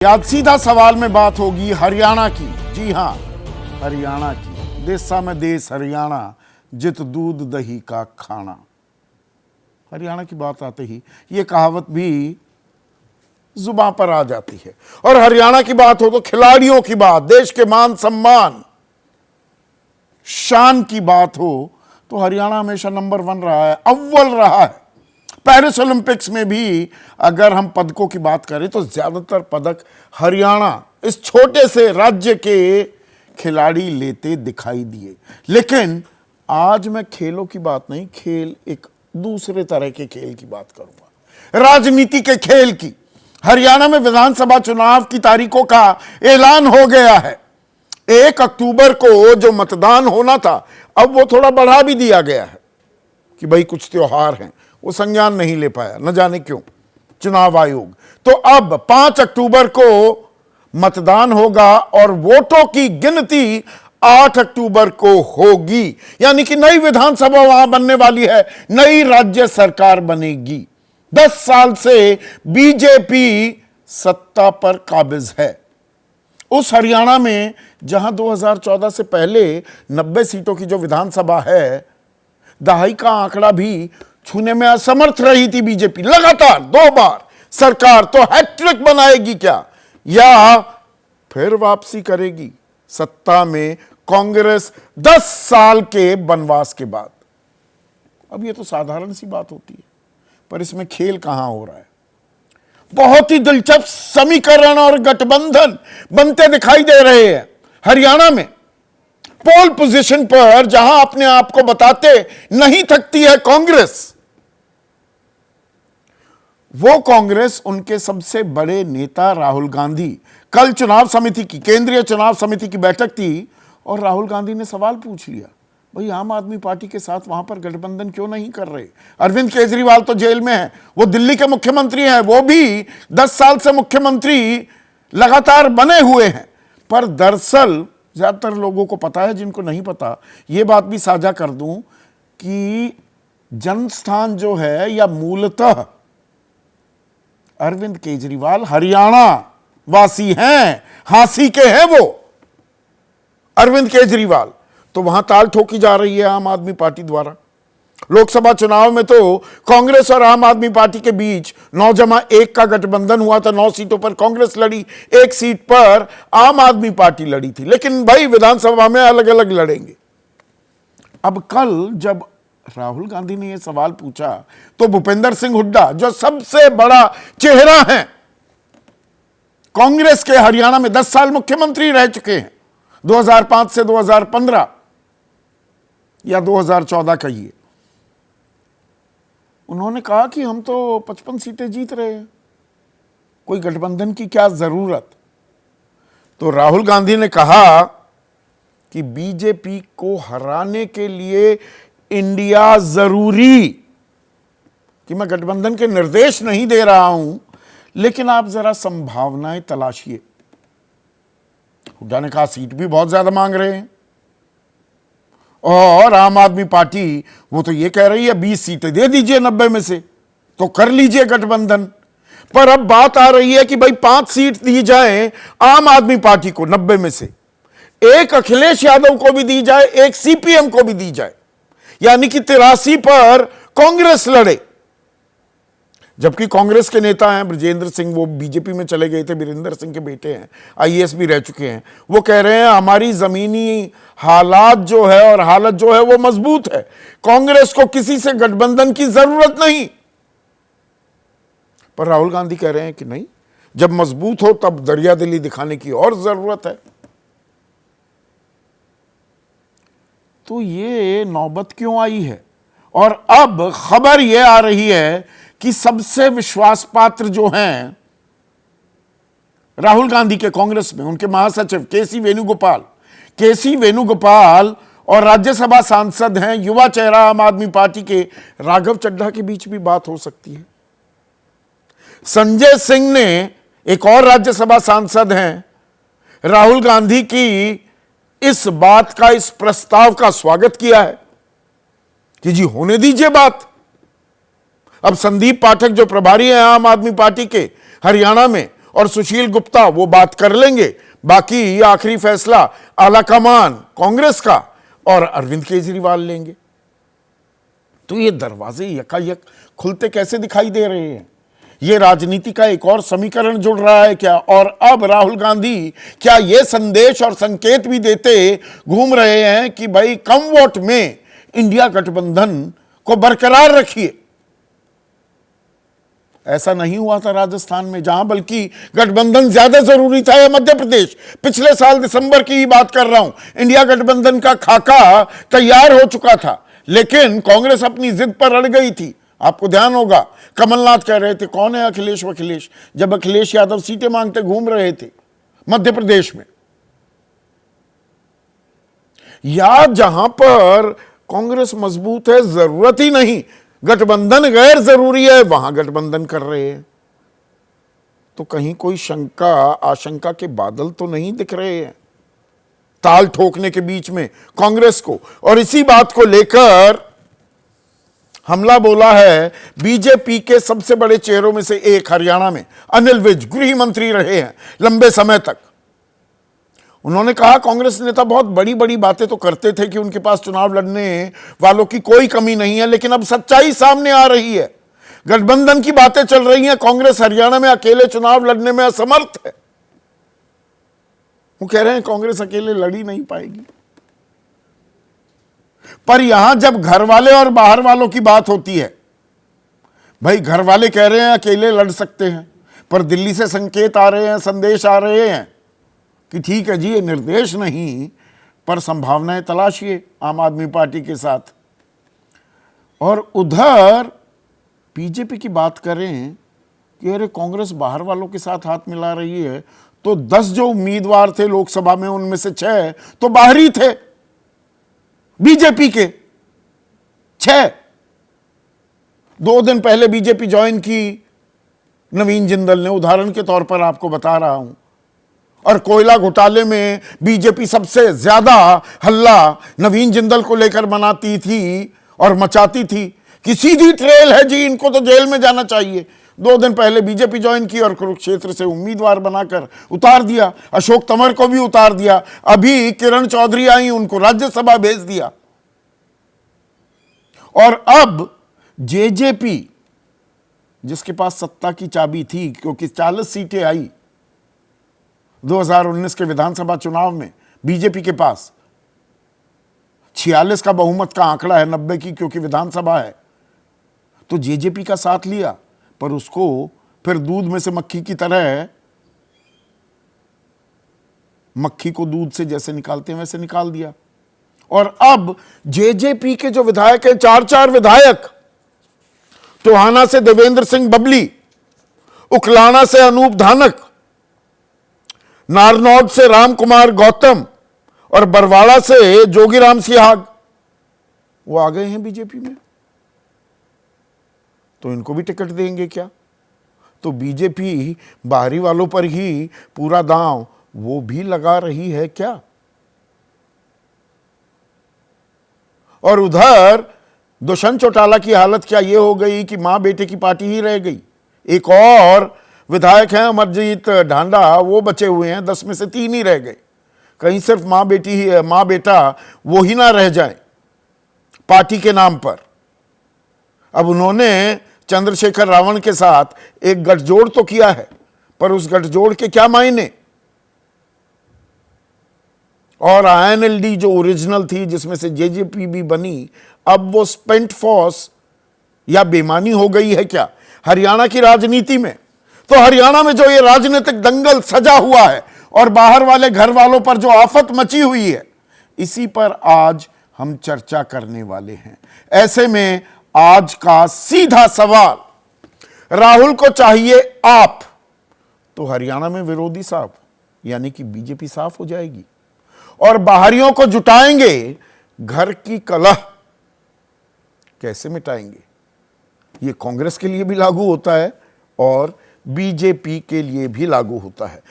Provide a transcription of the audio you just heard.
आज सीधा सवाल में बात होगी हरियाणा की। जी हां, हरियाणा की। देसा में देश हरियाणा, जित दूध दही का खाना। हरियाणा की बात आते ही ये कहावत भी जुबान पर आ जाती है। और हरियाणा की बात हो तो खिलाड़ियों की बात, देश के मान सम्मान शान की बात हो तो हरियाणा हमेशा नंबर 1 रहा है, अव्वल रहा है। पेरिस ओलंपिक्स में भी अगर हम पदकों की बात करें तो ज्यादातर पदक हरियाणा इस छोटे से राज्य के खिलाड़ी लेते दिखाई दिए। लेकिन आज मैं खेलों की बात नहीं, खेल एक दूसरे तरह के खेल की बात करूंगा, राजनीति के खेल की। हरियाणा में विधानसभा चुनाव की तारीखों का ऐलान हो गया है। 1 अक्टूबर को जो मतदान होना था, अब वो थोड़ा बढ़ा भी दिया गया है कि भाई कुछ त्योहार हैं, वो संज्ञान नहीं ले पाया, न जाने क्यों चुनाव आयोग। तो अब 5 अक्टूबर को मतदान होगा और वोटों की गिनती 8 अक्टूबर को होगी। यानी कि नई विधानसभा वहां बनने वाली है, नई राज्य सरकार बनेगी। 10 साल से बीजेपी सत्ता पर काबिज है। उस हरियाणा में जहां 2014 से पहले 90 सीटों की जो विधानसभा है, दहाई का आंकड़ा भी छूने में असमर्थ रही थी बीजेपी। लगातार 2 बार सरकार तो हैट्रिक बनाएगी क्या, या फिर वापसी करेगी सत्ता में कांग्रेस 10 साल के वनवास के बाद। अब ये तो साधारण सी बात होती है, पर इसमें खेल कहां हो रहा है। बहुत ही दिलचस्प समीकरण और गठबंधन बनते दिखाई दे रहे हैं हरियाणा में। पोल पोजीशन पर जहां अपने आप को बताते नहीं थकती है कांग्रेस, वो कांग्रेस उनके सबसे बड़े नेता राहुल गांधी, कल चुनाव समिति की, केंद्रीय चुनाव समिति की बैठक थी और राहुल गांधी ने सवाल पूछ लिया, भाई आम आदमी पार्टी के साथ वहां पर गठबंधन क्यों नहीं कर रहे। अरविंद केजरीवाल तो जेल में है, वो दिल्ली के मुख्यमंत्री हैं, वो भी 10 साल से मुख्यमंत्री लगातार बने हुए हैं। पर दरअसल ज्यादातर लोगों को पता है, जिनको नहीं पता ये बात भी साझा कर दूं कि जन्मस्थान जो है या मूलतः अरविंद केजरीवाल हरियाणा वासी हैं, हांसी के हैं वो अरविंद केजरीवाल। तो वहां ताल ठोकी जा रही है आम आदमी पार्टी द्वारा। लोकसभा चुनाव में तो कांग्रेस और आम आदमी पार्टी के बीच 9+1 का गठबंधन हुआ था। 9 सीटों पर कांग्रेस लड़ी, 1 सीट पर आम आदमी पार्टी लड़ी थी। लेकिन भाई विधानसभा में अलग अलग लड़ेंगे। अब कल जब राहुल गांधी ने यह सवाल पूछा तो भूपेंद्र सिंह हुड्डा, जो सबसे बड़ा चेहरा है कांग्रेस के, हरियाणा में 10 साल मुख्यमंत्री रह चुके हैं, 2005 से 2015 या 2014 कहिए, उन्होंने कहा कि हम तो 55 सीटें जीत रहे हैं, कोई गठबंधन की क्या जरूरत। तो राहुल गांधी ने कहा कि बीजेपी को हराने के लिए इंडिया जरूरी, कि मैं गठबंधन के निर्देश नहीं दे रहा हूं, लेकिन आप जरा संभावनाएं तलाशिए। हुड्डा ने कहा सीट भी बहुत ज्यादा मांग रहे हैं और आम आदमी पार्टी वो तो ये कह रही है 20 सीटें दे दीजिए 90 में से, तो कर लीजिए गठबंधन। पर अब बात आ रही है कि भाई 5 सीट दी जाए आम आदमी पार्टी को 90 में से, 1 अखिलेश यादव को भी दी जाए, 1 सीपीएम को भी दी जाए, यानी कि 83 पर कांग्रेस लड़े। जबकि कांग्रेस के नेता हैं ब्रजेंद्र सिंह, वो बीजेपी में चले गए थे, वीरेंद्र सिंह के बेटे हैं, आईएएस भी रह चुके हैं, वो कह रहे हैं हमारी जमीनी हालात जो है और हालत जो है वो मजबूत है, कांग्रेस को किसी से गठबंधन की जरूरत नहीं। पर राहुल गांधी कह रहे हैं कि नहीं, जब मजबूत हो तब दरियादिली दिखाने की और जरूरत है। तो ये नौबत क्यों आई है। और अब खबर यह आ रही है कि सबसे विश्वास पात्र जो हैं राहुल गांधी के कांग्रेस में, उनके महासचिव केसी वेणुगोपाल और राज्यसभा सांसद हैं, युवा चेहरा आम आदमी पार्टी के राघव चड्ढा के बीच भी बात हो सकती है। संजय सिंह ने, एक और राज्यसभा सांसद हैं, राहुल गांधी की इस बात का, इस प्रस्ताव का स्वागत किया है कि जी होने दीजिए बात। अब संदीप पाठक जो प्रभारी हैं आम आदमी पार्टी के हरियाणा में, और सुशील गुप्ता वो बात कर लेंगे, बाकी आखिरी फैसला आलाकमान कांग्रेस का और अरविंद केजरीवाल लेंगे। तो ये दरवाजे यकायक खुलते कैसे दिखाई दे रहे हैं? ये राजनीति का एक और समीकरण जुड़ रहा है क्या? और अब राहुल गांधी क्या ये संदेश और संकेत भी देते घूम रहे हैं कि भाई कम वोट में इंडिया गठबंधन को बरकरार रखिए? ऐसा नहीं हुआ था राजस्थान में, जहां बल्कि गठबंधन ज्यादा जरूरी था, या मध्य प्रदेश, पिछले साल दिसंबर की ही बात कर रहा हूं, इंडिया गठबंधन का खाका तैयार हो चुका था, लेकिन कांग्रेस अपनी जिद पर अड़ गई थी। आपको ध्यान होगा कमलनाथ कह रहे थे कौन है अखिलेश वखिलेश, जब अखिलेश यादव सीटें मांगते घूम रहे थे मध्य प्रदेश में। या जहां पर कांग्रेस मजबूत है, जरूरत ही नहीं, गठबंधन गैर जरूरी है, वहां गठबंधन कर रहे हैं। तो कहीं कोई शंका आशंका के बादल तो नहीं दिख रहे हैं ताल ठोकने के बीच में कांग्रेस को? और इसी बात को लेकर हमला बोला है बीजेपी के सबसे बड़े चेहरों में से एक, हरियाणा में अनिल विज गृह मंत्री रहे हैं लंबे समय तक। उन्होंने कहा कांग्रेस नेता बहुत बड़ी बड़ी बातें तो करते थे कि उनके पास चुनाव लड़ने वालों की कोई कमी नहीं है, लेकिन अब सच्चाई सामने आ रही है, गठबंधन की बातें चल रही हैं, कांग्रेस हरियाणा में अकेले चुनाव लड़ने में असमर्थ है। वो कह रहे हैं कांग्रेस अकेले लड़ ही नहीं पाएगी। पर यहां जब घर वाले और बाहर वालों की बात होती है, भाई घर वाले कह रहे हैं अकेले लड़ सकते हैं, पर दिल्ली से संकेत आ रहे हैं, संदेश आ रहे हैं कि ठीक है जी, ये निर्देश नहीं पर संभावनाएं तलाशिए आम आदमी पार्टी के साथ। और उधर बीजेपी की बात करें कि अरे कांग्रेस बाहर वालों के साथ हाथ मिला रही है, तो 10 जो उम्मीदवार थे लोकसभा में उनमें से 6 तो बाहरी थे बीजेपी के, 6। 2 दिन पहले बीजेपी ज्वाइन की नवीन जिंदल ने, उदाहरण के तौर पर आपको बता रहा हूं। और कोयला घोटाले में बीजेपी सबसे ज्यादा हल्ला नवीन जिंदल को लेकर मनाती थी और मचाती थी कि सीधी ट्रेल है जी, इनको तो जेल में जाना चाहिए। 2 दिन पहले बीजेपी ज्वाइन की और कुरुक्षेत्र से उम्मीदवार बनाकर उतार दिया, अशोक तंवर को भी उतार दिया, अभी किरण चौधरी आई, उनको राज्यसभा भेज दिया। और अब जेजेपी जिसके पास सत्ता की चाबी थी, क्योंकि 40 सीटें आई 2019 के विधानसभा चुनाव में बीजेपी के पास, 46 का बहुमत का आंकड़ा है, 90 की क्योंकि विधानसभा है, तो जेजेपी का साथ लिया, पर उसको फिर दूध में से मक्खी की तरह, मक्खी को दूध से जैसे निकालते हैं वैसे निकाल दिया। और अब जेजेपी के जो विधायक हैं, 4 विधायक, टोहाना से देवेंद्र सिंह बबली, उकलाना से अनूप धानक, नारनौड से राम कुमार गौतम और बरवाड़ा से जोगीराम सिहाग, वो आ गए हैं बीजेपी में। तो इनको भी टिकट देंगे क्या? तो बीजेपी बाहरी वालों पर ही पूरा दांव वो भी लगा रही है क्या? और उधर दुष्यंत चौटाला की हालत क्या ये हो गई कि मां बेटे की पार्टी ही रह गई। एक और विधायक हैं अमरजीत ढांडा, वो बचे हुए हैं, 10 में से 3 ही रह गए। कहीं सिर्फ मां बेटी ही, मां बेटा वो ही ना रह जाए पार्टी के नाम पर। अब उन्होंने चंद्रशेखर रावण के साथ एक गठजोड़ तो किया है, पर उस गठजोड़ के क्या मायने? और आईएनएलडी जो ओरिजिनल थी, जिसमें से जेजेपी भी बनी, अब वो स्पेंट फोर्स या बेमानी हो गई है क्या हरियाणा की राजनीति में? तो हरियाणा में जो ये राजनीतिक दंगल सजा हुआ है और बाहर वाले घर वालों पर जो आफत मची हुई है, इसी पर आज हम चर्चा करने वाले हैं। ऐसे में आज का सीधा सवाल, राहुल को चाहिए आप, तो हरियाणा में विरोधी साफ, यानी कि बीजेपी साफ हो जाएगी, और बाहरियों को जुटाएंगे, घर की कलह कैसे मिटाएंगे? ये कांग्रेस के लिए भी लागू होता है और बीजेपी के लिए भी लागू होता है।